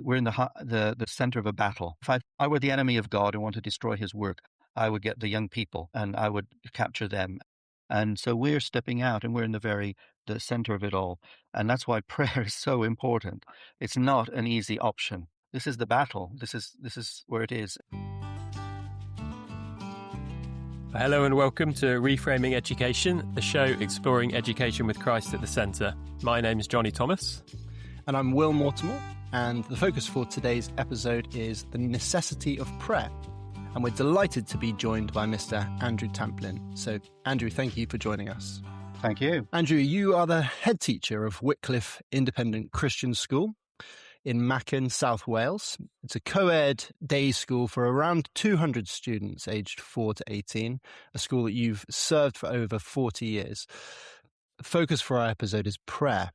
we're in the center of a battle. If I were the enemy of God and want to destroy his work, I would get the young people and I would capture them. And so we're stepping out and we're in the center of it all. And that's why prayer is so important. It's not an easy option. This is the battle. This is where it is. Hello and welcome to Reframing Education, the show exploring education with Christ at the centre. My name is Johnny Thomas. And I'm Will Mortimer, and the focus for today's episode is the necessity of prayer. And we're delighted to be joined by Mr Andrew Tamplin. So, Andrew, thank you for joining us. Thank you. Andrew, you are the head teacher of Wyclif Independent Christian School in Macon, South Wales. It's a co-ed day school for around 200 students aged 4 to 18, a school that you've served for over 40 years. The focus for our episode is prayer.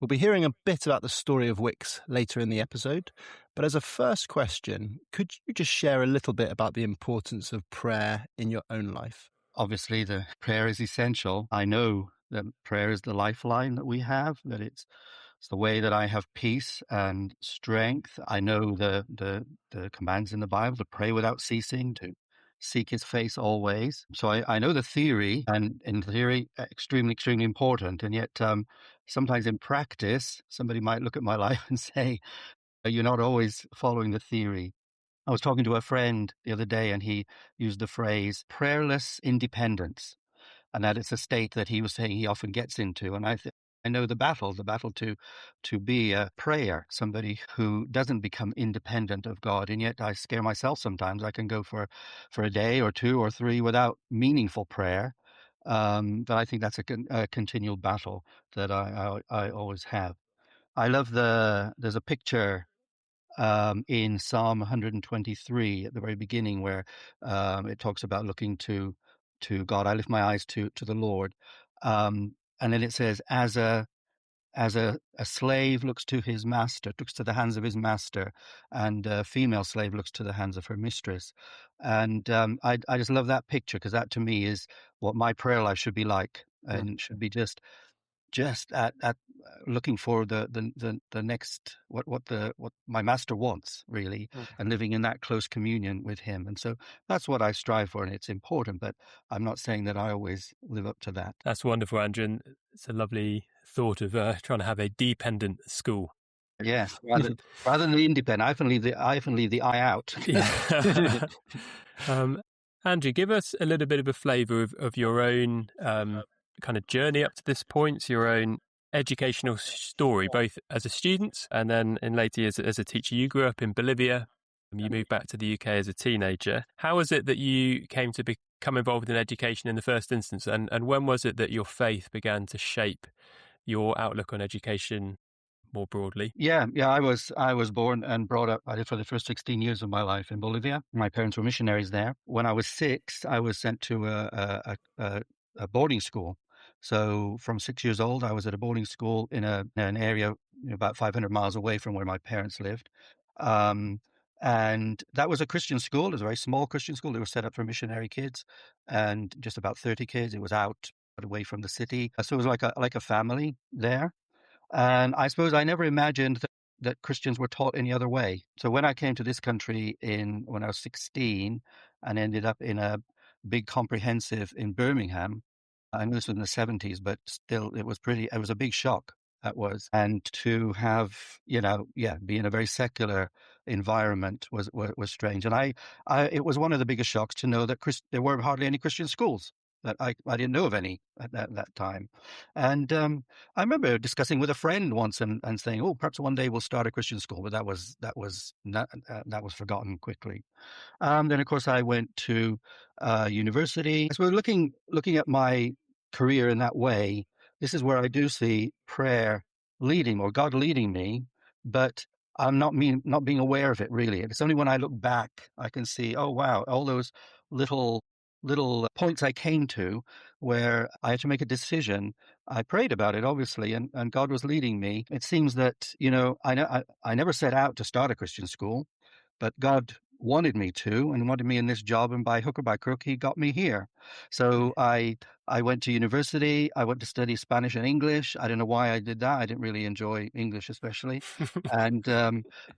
We'll be hearing a bit about the story of WICS later in the episode, but as a first question, could you just share a little bit about the importance of prayer in your own life? Obviously, the prayer is essential. I know that prayer is the lifeline that we have, that it's the way that I have peace and strength. I know the commands in the Bible to pray without ceasing, to seek his face always. So I know the theory, and in theory, extremely, extremely important. And yet, sometimes in practice, somebody might look at my life and say, you're not always following the theory. I was talking to a friend the other day, and he used the phrase prayerless independence. And that it's a state that he was saying he often gets into. And I know the battle to be a prayer, somebody who doesn't become independent of God. And yet I scare myself sometimes. I can go for a day or two or three without meaningful prayer. But I think that's a continual battle that I always have. I love there's a picture in Psalm 123 at the very beginning where it talks about looking to God. I lift my eyes to the Lord. And then it says, as a slave looks to his master, looks to the hands of his master, and a female slave looks to the hands of her mistress. And I just love that picture, because that to me is what my prayer life should be like, and should be just at looking for the next what my master wants, really, and living in that close communion with him. And so that's what I strive for, and it's important, but I'm not saying that I always live up to that. That's wonderful, Andrew, and it's a lovely thought of trying to have a dependent school. Yes, rather than the independent, I often leave the I out. Yeah. Andrew, give us a little bit of a flavour of your own kind of journey up to this point, your own educational story, both as a student and then in later years as a teacher. You grew up in Bolivia. You moved back to the UK as a teenager. How was it that you came to become involved in education in the first instance? And when was it that your faith began to shape your outlook on education more broadly? Yeah. I was born and brought up, I did for the first 16 years of my life in Bolivia. My parents were missionaries there. When I was 6, I was sent to a boarding school. So from 6 years old, I was at a boarding school in an area about 500 miles away from where my parents lived. And that was a Christian school. It was a very small Christian school. It was set up for missionary kids, and just about 30 kids. It was out away from the city. So it was like a family there. And I suppose I never imagined that Christians were taught any other way. So when I came to this country when I was 16 and ended up in a big comprehensive in Birmingham, I know this was in the 70s, but still it was a big shock, that was. And to have, be in a very secular environment was strange. And it was one of the biggest shocks to know that there were hardly any Christian schools. That I didn't know of any at that time. And I remember discussing with a friend once and saying, oh, perhaps one day we'll start a Christian school, but that was forgotten quickly. Then, of course, I went to university. So looking at my career in that way, this is where I do see prayer leading, or God leading me, but I'm not being aware of it, really. It's only when I look back, I can see, oh, wow, all those little points I came to where I had to make a decision. I prayed about it, obviously, and God was leading me. It seems that, I never set out to start a Christian school, but God wanted me to, and wanted me in this job, and by hook or by crook, he got me here. So I I went to university. I went to study Spanish and English. I don't know why I did that. I didn't really enjoy English, especially. And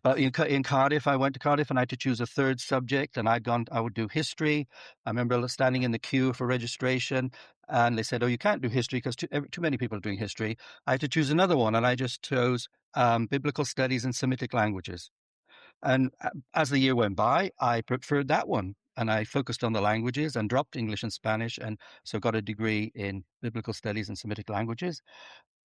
but in Cardiff, I went to Cardiff and I had to choose a third subject. And I would do history. I remember standing in the queue for registration, and they said, "Oh, you can't do history because too many people are doing history." I had to choose another one, and I just chose biblical studies and Semitic languages. And as the year went by, I preferred that one. And I focused on the languages and dropped English and Spanish, and so got a degree in biblical studies and Semitic languages.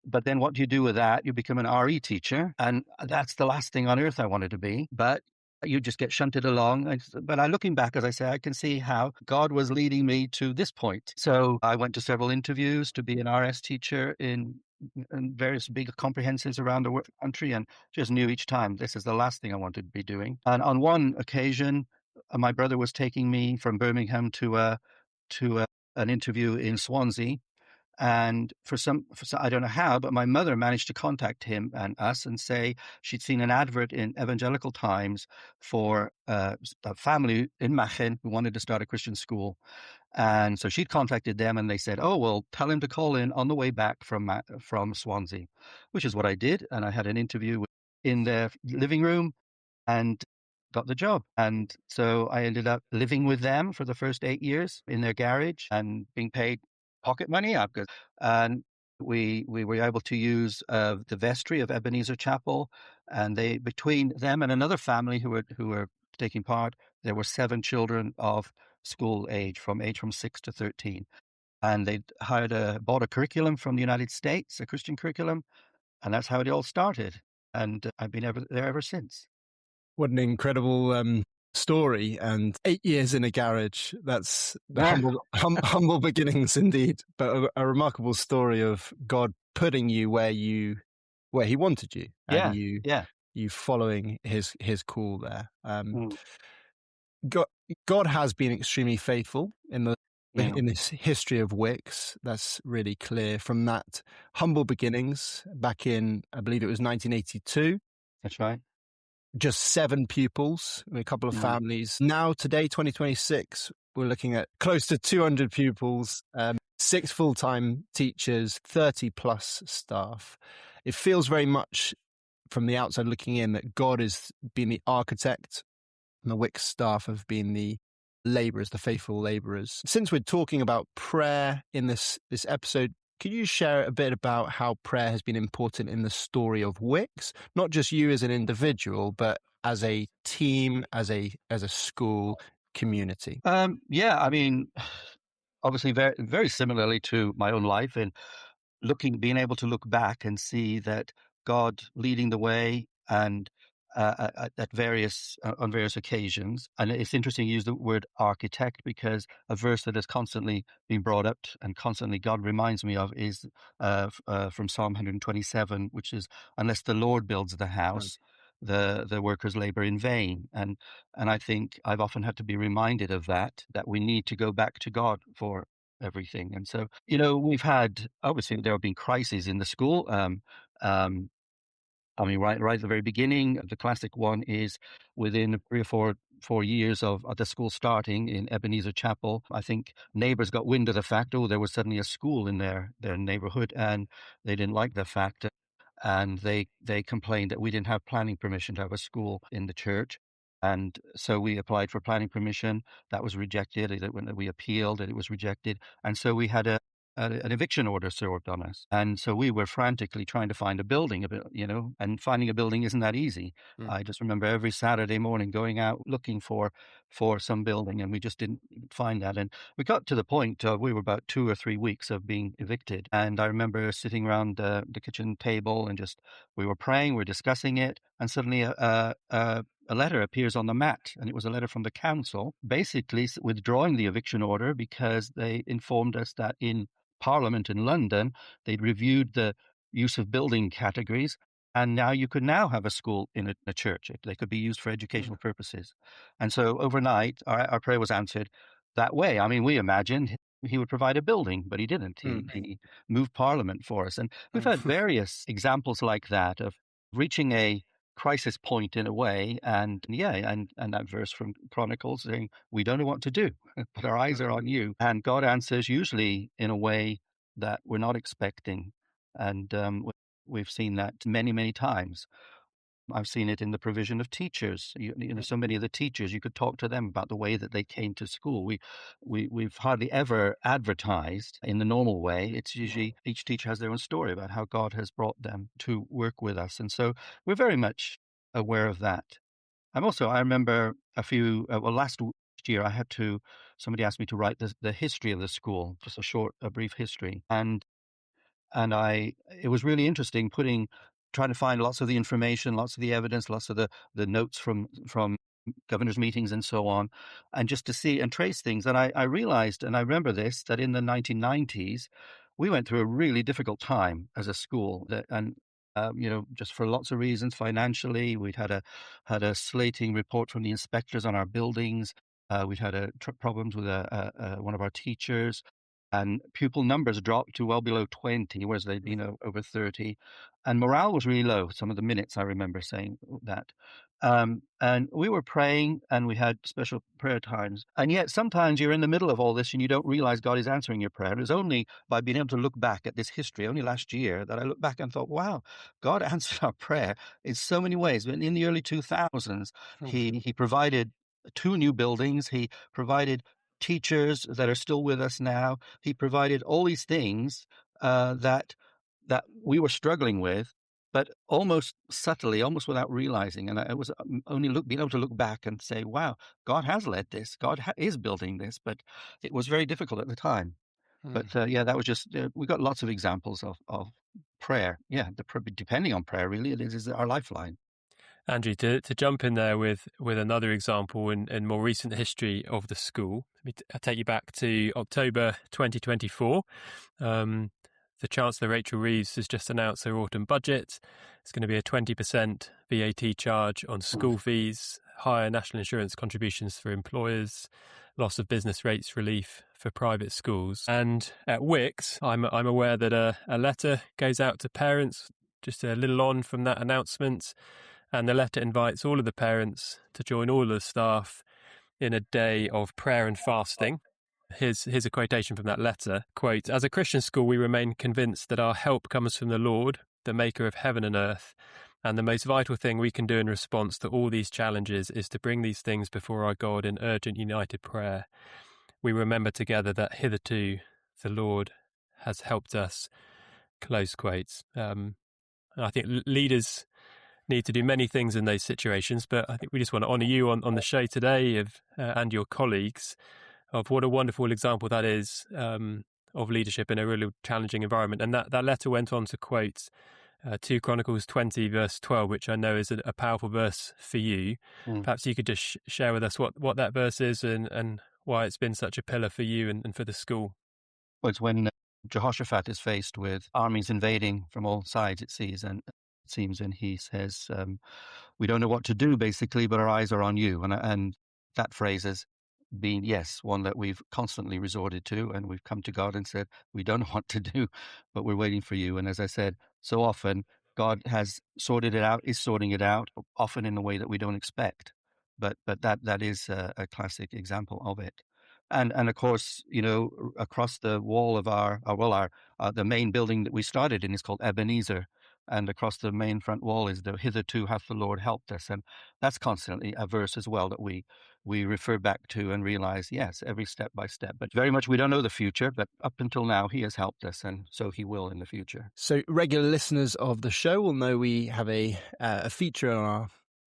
But then what do you do with that? You become an RE teacher, and that's the last thing on earth I wanted to be. But you just get shunted along. But looking back, as I say, I can see how God was leading me to this point. So I went to several interviews to be an RS teacher in various big comprehensives around the country, and just knew each time this is the last thing I wanted to be doing. And on one occasion, my brother was taking me from Birmingham to an interview in Swansea. And for some, I don't know how, but my mother managed to contact him and us and say she'd seen an advert in Evangelical Times for a family in Machen who wanted to start a Christian school. And so she'd contacted them, and they said, "Oh, well, tell him to call in on the way back from Swansea," which is what I did. And I had an interview in their living room and got the job. And so I ended up living with them for the first 8 years in their garage and being paid pocket money. And we were able to use the vestry of Ebenezer Chapel, and between them and another family who were taking part, there were 7 children of school age from 6 to 13. And they bought a curriculum from the United States, a Christian curriculum, and that's how it all started. And I've been there ever since. What an incredible story, and 8 years in a garage. That's humble beginnings indeed, but a remarkable story of God putting you where he wanted you, and you following his call there. God has been extremely faithful in this history of WICS. That's really clear from that humble beginnings back in, I believe it was 1982. That's right. Just 7 pupils, a couple of families. Now, today, 2026, we're looking at close to 200 pupils, 6 full-time teachers, 30 plus staff. It feels very much from the outside looking in that God has been the architect and the WICS staff have been the laborers, the faithful laborers. Since we're talking about prayer in this episode, could you share a bit about how prayer has been important in the story of WICS? Not just you as an individual, but as a team, as a school community. Yeah, I mean, obviously very, very similarly to my own life, and being able to look back and see that God leading the way and on various occasions. And it's interesting you use the word architect, because a verse that has constantly been brought up and constantly God reminds me of is from Psalm 127, which is, "Unless the Lord builds the house, the workers labor in vain." And I think I've often had to be reminded of that we need to go back to God for everything. And so, we've had, obviously there have been crises in the school. I mean, right at the very beginning, the classic one is within 3 or 4 years of the school starting in Ebenezer Chapel. I think neighbors got wind of the fact, there was suddenly a school in their neighborhood, and they didn't like the fact. And they complained that we didn't have planning permission to have a school in the church. And so we applied for planning permission. That was rejected. We appealed, and it was rejected. And so we had an eviction order served on us. And so we were frantically trying to find a building, and finding a building isn't that easy. I just remember every Saturday morning going out looking for some building, and we just didn't find that. And we got to the point we were about 2 or 3 weeks of being evicted. And I remember sitting around the kitchen table and we were praying, we're discussing it, and suddenly a letter appears on the mat, and it was a letter from the council, basically withdrawing the eviction order because they informed us that in Parliament in London, they'd reviewed the use of building categories, and now you could have a school in a church. They could be used for educational purposes. And so overnight, our prayer was answered that way. I mean, we imagined he would provide a building, but he didn't. He moved Parliament for us. And we've had various examples like that of reaching a crisis point in a way. And that verse from Chronicles saying, we don't know what to do, but our eyes are on you. And God answers usually in a way that we're not expecting. And we've seen that many, many times. I've seen it in the provision of teachers. So many of the teachers, you could talk to them about the way that they came to school. We've hardly ever advertised in the normal way. It's usually each teacher has their own story about how God has brought them to work with us. And so we're very much aware of that. I remember last year somebody asked me to write the history of the school, just a brief history. It was really interesting trying to find lots of the information, lots of the evidence, lots of the notes from governors' meetings and so on, and just to see and trace things. And I realized, and I remember this, that in the 1990s, we went through a really difficult time as a school, just for lots of reasons. Financially, we'd had a slating report from the inspectors on our buildings. We'd had problems with one of our teachers. And pupil numbers dropped to well below 20, whereas they'd been over 30. And morale was really low. Some of the minutes I remember saying that. And we were praying, and we had special prayer times. And yet sometimes you're in the middle of all this and you don't realize God is answering your prayer. It was only by being able to look back at this history, only last year, that I looked back and thought, wow, God answered our prayer in so many ways. But in the early 2000s, he provided 2 new buildings. He provided teachers that are still with us now. He provided all these things that we were struggling with, but almost subtly, almost without realizing. And it was only being able to look back and say, wow, God has led this. God is building this. But it was very difficult at the time. But that was just, we got lots of examples of prayer. Yeah, depending on prayer, really, it is our lifeline. Andrew, to jump in there with another example in more recent history of the school, I'll take you back to October 2024. The Chancellor, Rachel Reeves, has just announced her autumn budget. It's going to be a 20% VAT charge on school fees, higher national insurance contributions for employers, loss of business rates relief for private schools. And at WICS, I'm aware that a letter goes out to parents just a little on from that announcement. And the letter invites all of the parents to join all of the staff in a day of prayer and fasting. Here's a quotation from that letter. Quote, "As a Christian school, we remain convinced that our help comes from the Lord, the maker of heaven and earth, and the most vital thing we can do in response to all these challenges is to bring these things before our God in urgent united prayer. We remember together that hitherto the Lord has helped us." Close quotes. I think leaders need to do many things in those situations, but I think we just want to honour you on the show today and your colleagues of what a wonderful example that is of leadership in a really challenging environment. And that letter went on to quote 2 Chronicles 20 verse 12, which I know is a powerful verse for you. Perhaps you could just share with us what that verse is and why it's been such a pillar for you and for the school. Well, it's when Jehoshaphat is faced with armies invading from all sides, it seems, and he says, we don't know what to do, basically, but our eyes are on you. And that phrase has been, yes, one that we've constantly resorted to, and we've come to God and said, we don't know what to do, but we're waiting for you. And as I said, so often, God has sorted it out, is sorting it out, often in a way that we don't expect. But that is a classic example of it. And of course, across the wall of the main building that we started in is called Ebenezer. And across the main front wall is the hitherto hath the Lord helped us. And that's constantly a verse as well that we refer back to and realize, yes, every step by step. But very much we don't know the future, but up until now, he has helped us, and so he will in the future. So regular listeners of the show will know we have a feature on our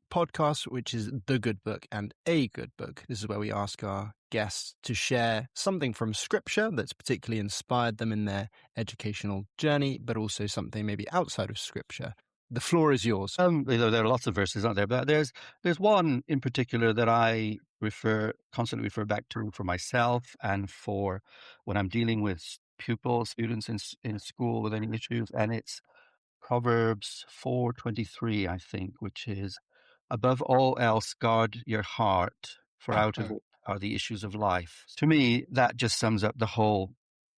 podcast, which is The Good Book and A Good Book. This is where we ask our guests to share something from Scripture that's particularly inspired them in their educational journey, but also something maybe outside of Scripture. The floor is yours. There are lots of verses, aren't there? But there's one in particular that I constantly refer back to for myself and for when I'm dealing with students in school with any issues, and it's Proverbs 4:23, I think, which is, above all else, guard your heart, for out of it are the issues of life. To me, that just sums up the whole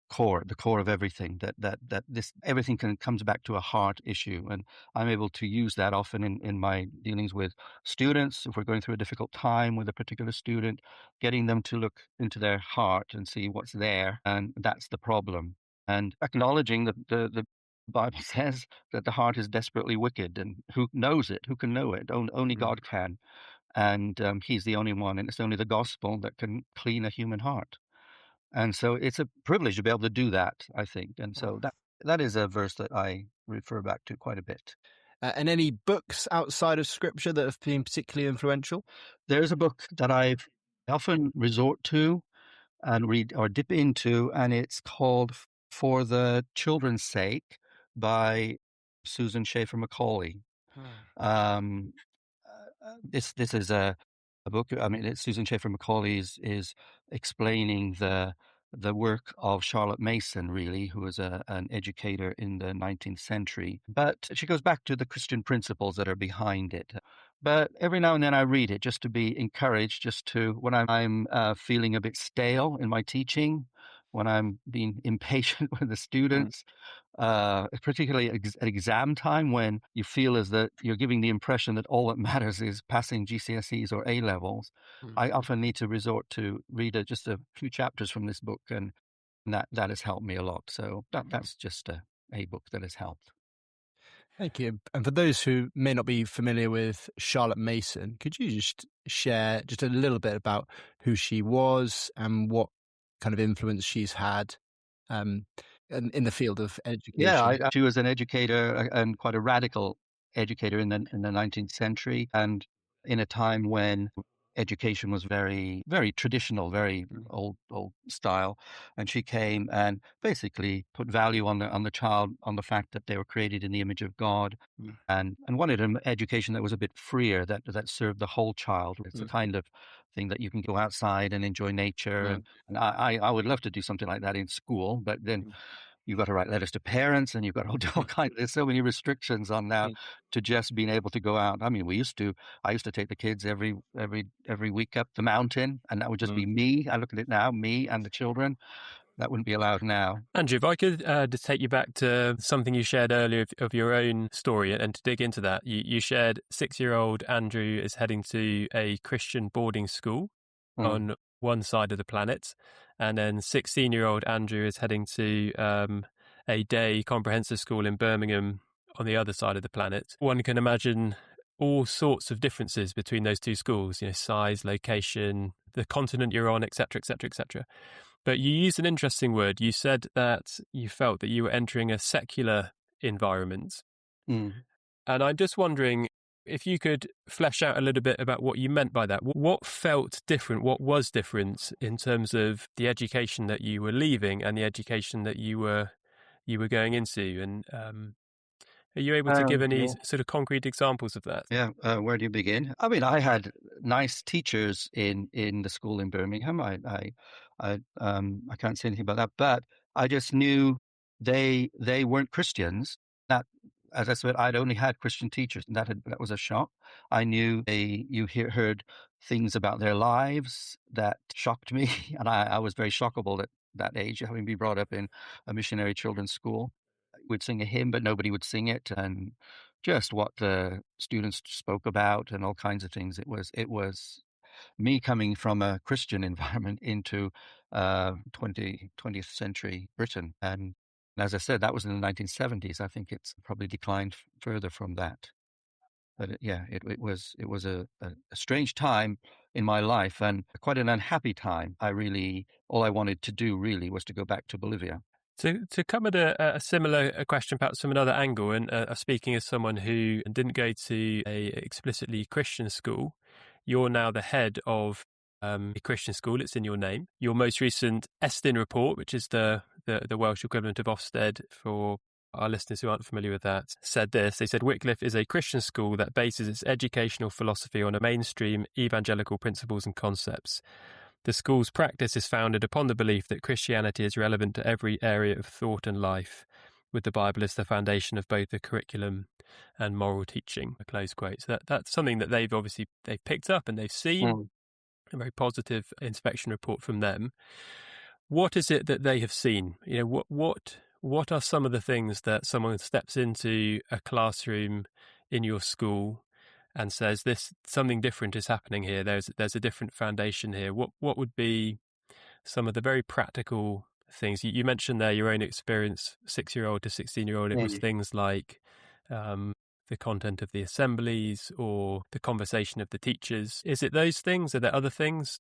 the core of everything, that this everything comes back to a heart issue. And I'm able to use that often in my dealings with students. If we're going through a difficult time with a particular student, getting them to look into their heart and see what's there, and that's the problem. And acknowledging that the Bible says that the heart is desperately wicked, and who knows it? Who can know it? Only God can. And he's the only one, and it's only the gospel that can clean a human heart. And so it's a privilege to be able to do that, I think. And so that is a verse that I refer back to quite a bit. And any books outside of Scripture that have been particularly influential? There's a book that I often resort to and read or dip into, and it's called For the Children's Sake by Susan Schaefer Macaulay. This is a book. I mean, Susan Schaefer Macaulay is explaining the work of Charlotte Mason, really, who was an educator in the 19th century. But she goes back to the Christian principles that are behind it. But every now and then I read it just to be encouraged, just to when I'm feeling a bit stale in my teaching, when I'm being impatient with the students, particularly at exam time, when you feel as that you're giving the impression that all that matters is passing GCSEs or A levels. I often need to resort to read just a few chapters from this book, and that has helped me a lot. So that's just a book that has helped. Thank you. And for those who may not be familiar with Charlotte Mason, could you just share just a little bit about who she was and what kind of influence she's had in the field of education? Yeah, she was an educator and quite a radical educator in the 19th century, and in a time when education was very, very traditional, very old style. And she came and basically put value on the child, on the fact that they were created in the image of God, and wanted an education that was a bit freer, that served the whole child. It's the kind of thing that you can go outside and enjoy nature. And I would love to do something like that in school, but then you've got to write letters to parents, and you've got to do all kinds. There's so many restrictions on now to just being able to go out. I mean, I used to take the kids every week up the mountain, and that would just be me. I look at it now, me and the children. That wouldn't be allowed now. Andrew, if I could just take you back to something you shared earlier of your own story, and to dig into that, you shared 6-year-old Andrew is heading to a Christian boarding school on one side of the planet, and then 16-year-old Andrew is heading to a day comprehensive school in Birmingham on the other side of the planet. One can imagine all sorts of differences between those two schools, size, location, the continent you're on, etc., etc., etc. But you used an interesting word. You said that you felt that you were entering a secular environment. And I'm just wondering if you could flesh out a little bit about what you meant by that. What felt different? What was different in terms of the education that you were leaving and the education that you were going into? And are you able to give any sort of concrete examples of that? Yeah, where do you begin? I mean, I had nice teachers in the school in Birmingham. I can't say anything about that, but I just knew they weren't Christians. That, as I said, I'd only had Christian teachers, and that was a shock. I knew heard things about their lives that shocked me, and I was very shockable at that age, having been brought up in a missionary children's school. We'd sing a hymn, but nobody would sing it, and just what the students spoke about and all kinds of things. It was me coming from a Christian environment into 20th century Britain. And as I said, that was in the 1970s. I think it's probably declined further from that. But it was a strange time in my life, and quite an unhappy time. All I wanted to do really was to go back to Bolivia. To come at a similar question, perhaps from another angle, and speaking as someone who didn't go to a explicitly Christian school, you're now the head of a Christian school. It's in your name. Your most recent Estyn report, which is the Welsh equivalent of Ofsted for our listeners who aren't familiar with that, said this. They said, Wyclif is a Christian school that bases its educational philosophy on a mainstream evangelical principles and concepts. The school's practice is founded upon the belief that Christianity is relevant to every area of thought and life, with the Bible as the foundation of both the curriculum and moral teaching. Close quote. So that's something that they've picked up and they've seen. A very positive inspection report from them. what is it that they have seen? You know, what are some of the things that someone steps into a classroom in your school and says, this something different is happening here. There's a different foundation here. What would be some of the very practical things? You mentioned there your own experience, 6-year-old to 16-year-old. It was things like the content of the assemblies or the conversation of the teachers. Is it those things? Are there other things?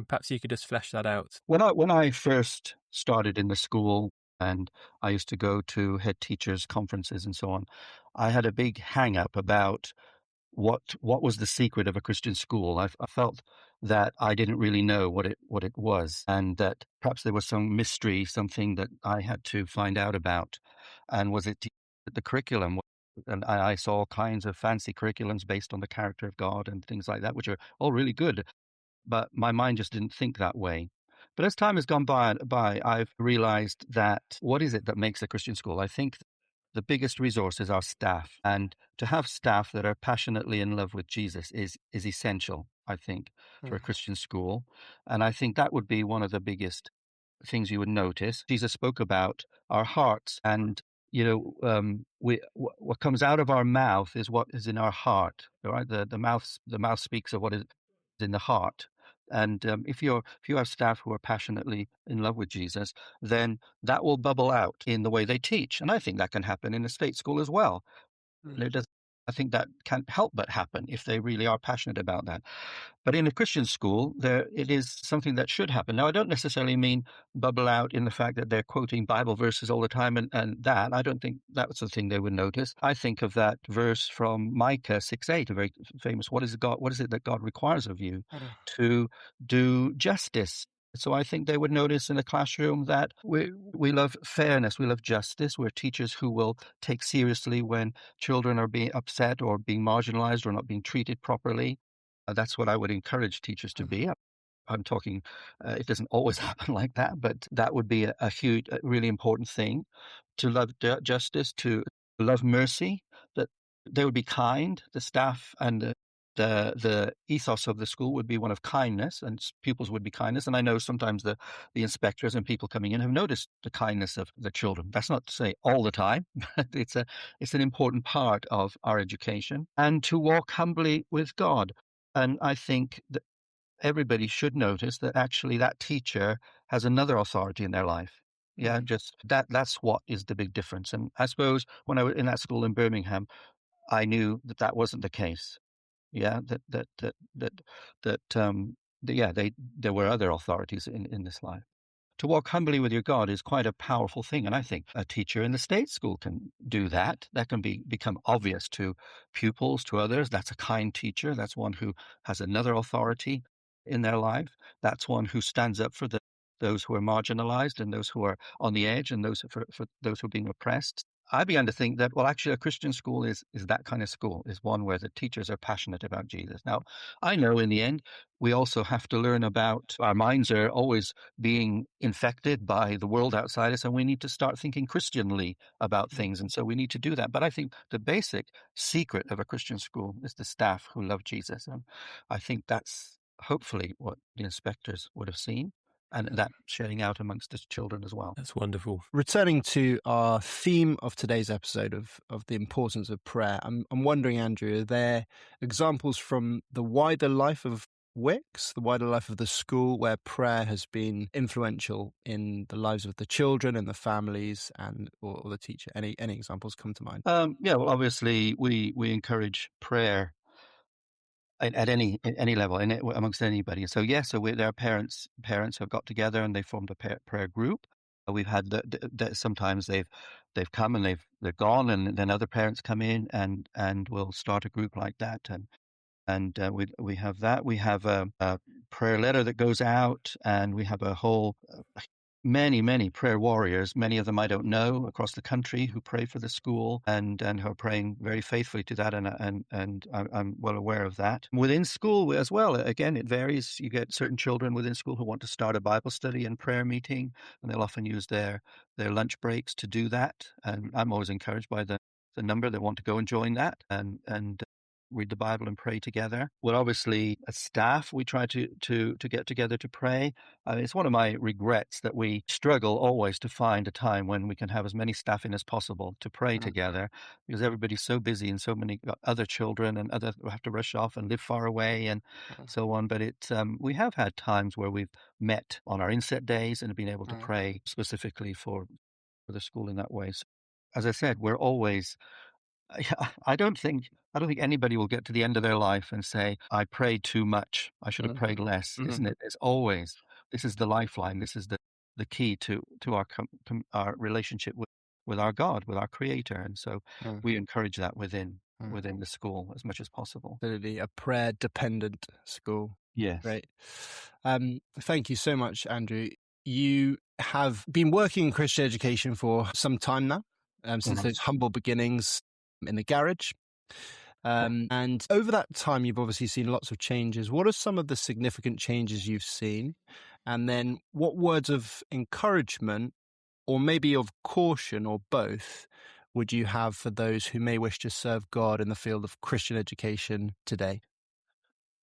Perhaps you could just flesh that out. When I first started in the school, and I used to go to head teachers' conferences and so on, I had a big hang up about what was the secret of a Christian school. I felt that I didn't really know what it was, and that perhaps there was some mystery, something that I had to find out about. And was it the curriculum? And I saw all kinds of fancy curriculums based on the character of God and things like that, which are all really good. But my mind just didn't think that way. But as time has gone by, I've realized that what is it that makes a Christian school? I think the biggest resource is our staff. And to have staff that are passionately in love with Jesus is essential, I think, for a Christian school. And I think that would be one of the biggest things you would notice. Jesus spoke about our hearts, and what comes out of our mouth is what is in our heart. Right? The mouth speaks of what is in the heart. And if you have staff who are passionately in love with Jesus, then that will bubble out in the way they teach. And I think that can happen in a state school as well. I think that can't help but happen if they really are passionate about that. But in a Christian school, it is something that should happen. Now, I don't necessarily mean bubble out in the fact that they're quoting Bible verses all the time and that. I don't think that's the thing they would notice. I think of that verse from Micah 6:8, a very famous, what is it that God requires of you? To do justice. So I think they would notice in a classroom that we love fairness, we love justice. We're teachers who will take seriously when children are being upset or being marginalized or not being treated properly. That's what I would encourage teachers to be. I'm talking, it doesn't always happen like that, but that would be a huge, really important thing. To love justice, to love mercy, that they would be kind. The staff and the ethos of the school would be one of kindness, and pupils would be kindness. And I know sometimes the inspectors and people coming in have noticed the kindness of the children. That's not to say all the time, but it's an important part of our education. And to walk humbly with God. And I think that everybody should notice that actually that teacher has another authority in their life. Yeah, just that's what is the big difference. And I suppose when I was in that school in Birmingham, I knew that wasn't the case. Yeah, there were other authorities in this life. To walk humbly with your God is quite a powerful thing. And I think a teacher in the state school can do that. That can become obvious to pupils, to others. That's a kind teacher. That's one who has another authority in their life. That's one who stands up for those who are marginalized and those who are on the edge and for those who are being oppressed. I began to think that, well, actually, a Christian school is that kind of school, is one where the teachers are passionate about Jesus. Now, I know in the end, we also have to learn about, our minds are always being infected by the world outside us, and we need to start thinking Christianly about things. And so we need to do that. But I think the basic secret of a Christian school is the staff who love Jesus. And I think that's hopefully what the inspectors would have seen, and that sharing out amongst the children as well. That's wonderful. Returning to our theme of today's episode of the importance of prayer, I'm wondering, Andrew, are there examples from the wider life of WICS, the wider life of the school, where prayer has been influential in the lives of the children and the families or the teacher? Any examples come to mind? Well, obviously we encourage prayer at any level, amongst anybody. So their parents have got together and they formed a prayer group. We've had sometimes they've come and they're gone, and then other parents come in and we'll start a group like that. And we have that. We have a prayer letter that goes out, and we have a whole many prayer warriors, many of them I don't know, across the country, who pray for the school and who are praying very faithfully to that, and I'm well aware of that. Within school as well, again, it varies. You get certain children within school who want to start a Bible study and prayer meeting, and they'll often use their lunch breaks to do that. And I'm always encouraged by the number that want to go and join that. And read the Bible and pray together. Well, obviously, as staff, we try to get together to pray. It's one of my regrets that we struggle always to find a time when we can have as many staff in as possible to pray together, because everybody's so busy and so many other children and other have to rush off and live far away and so on. But we have had times where we've met on our inset days and been able to pray specifically for the school in that way. So, as I said, we're always. I don't think anybody will get to the end of their life and say, I prayed too much. I should have prayed less, isn't it? It's always, this is the lifeline. This is the key to our relationship with our God, with our Creator. And so we encourage that within the school as much as possible. Absolutely, a prayer-dependent school. Yes. Great. Thank you so much, Andrew. You have been working in Christian education for some time now, since those humble beginnings in the garage. And over that time, you've obviously seen lots of changes. What are some of the significant changes you've seen? And then what words of encouragement, or maybe of caution, or both, would you have for those who may wish to serve God in the field of Christian education today?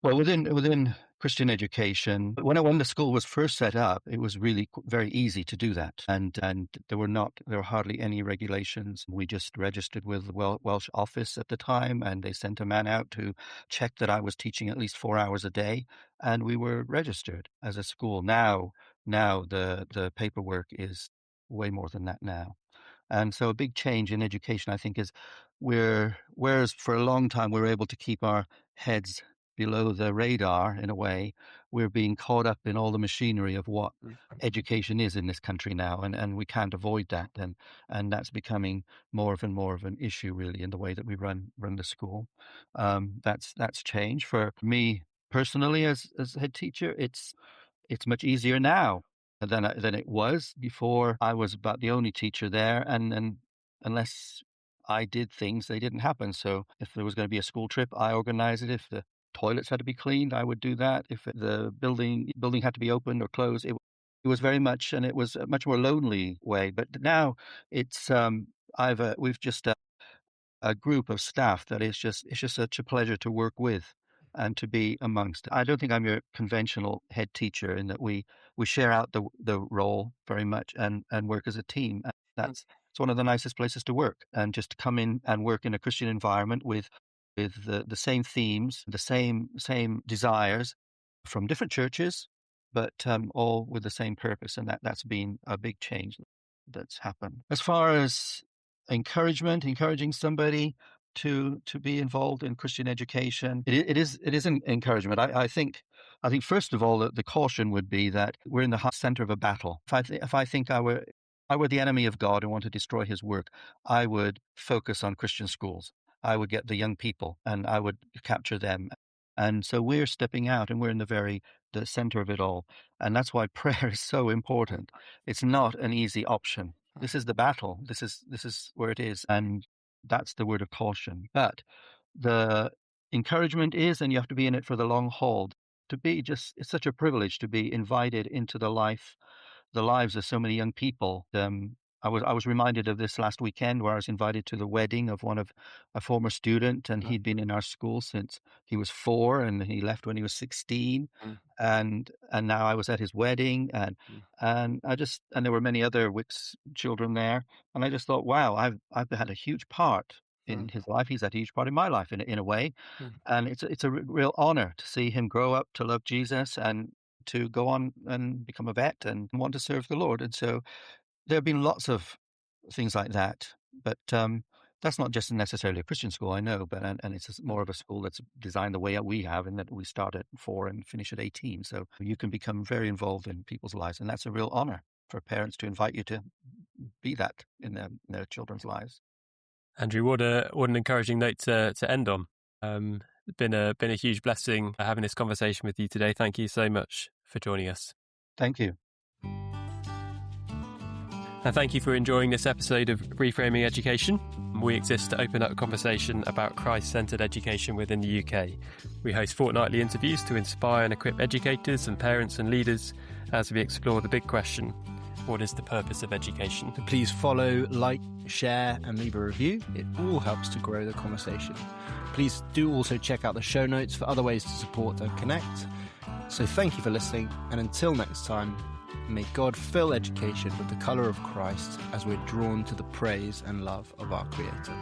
Well, within Christian education, when the school was first set up, it was really very easy to do that, and there were hardly any regulations. We just registered with the Welsh office at the time, and they sent a man out to check that I was teaching at least 4 hours a day, and we were registered as a school. Now the paperwork is way more than that now. And so a big change in education, I think, is whereas for a long time we were able to keep our heads below the radar in a way, we're being caught up in all the machinery of what education is in this country now, and we can't avoid that, and that's becoming more and more of an issue really in the way that we run the school. That's changed for me personally as head teacher. It's much easier now than it was before. I was about the only teacher there, and unless I did things, they didn't happen. So if there was going to be a school trip, I organized it. If the toilets had to be cleaned, I would do that. If the building had to be opened or closed, it was very much, and it was a much more lonely way. But now it's we've just a group of staff that it's just such a pleasure to work with and to be amongst. I don't think I'm your conventional head teacher in that we share out the role very much and work as a team. It's one of the nicest places to work, and just to come in and work in a Christian environment with the same themes, the same desires from different churches, but all with the same purpose. And that's been a big change that's happened. As far as encouraging somebody to be involved in Christian education, it is an encouragement. I think first of all the caution would be that we're in the center of a battle. If I think I were the enemy of God and want to destroy his work, I would focus on Christian schools. I would get the young people and I would capture them. And so we're stepping out, and we're in the center of it all. And that's why prayer is so important. It's not an easy option. This is the battle. This is where it is. And that's the word of caution. But the encouragement is, and you have to be in it for the long haul, it's such a privilege to be invited into the lives of so many young people. I was reminded of this last weekend where I was invited to the wedding of a former student, and he'd been in our school since he was 4, and he left when he was 16, and now I was at his wedding, and there were many other WICS children there, and I just thought, wow, I've had a huge part in his life. He's had a huge part in my life in a way, and it's a real honor to see him grow up to love Jesus and to go on and become a vet and want to serve the Lord. And so there have been lots of things like that, but that's not just necessarily a Christian school, I know, but and it's more of a school that's designed the way we have, in that we start at 4 and finish at 18. So you can become very involved in people's lives, and that's a real honor for parents to invite you to be that in their children's lives. Andrew, what an encouraging note to end on. It's been a huge blessing having this conversation with you today. Thank you so much for joining us. Thank you. And thank you for enjoying this episode of Reframing Education. We exist to open up a conversation about Christ-centred education within the UK. We host fortnightly interviews to inspire and equip educators and parents and leaders as we explore the big question: what is the purpose of education? So please follow, like, share, and leave a review. It all helps to grow the conversation. Please do also check out the show notes for other ways to support and connect. So thank you for listening, and until next time, may God fill education with the colour of Christ as we're drawn to the praise and love of our Creator.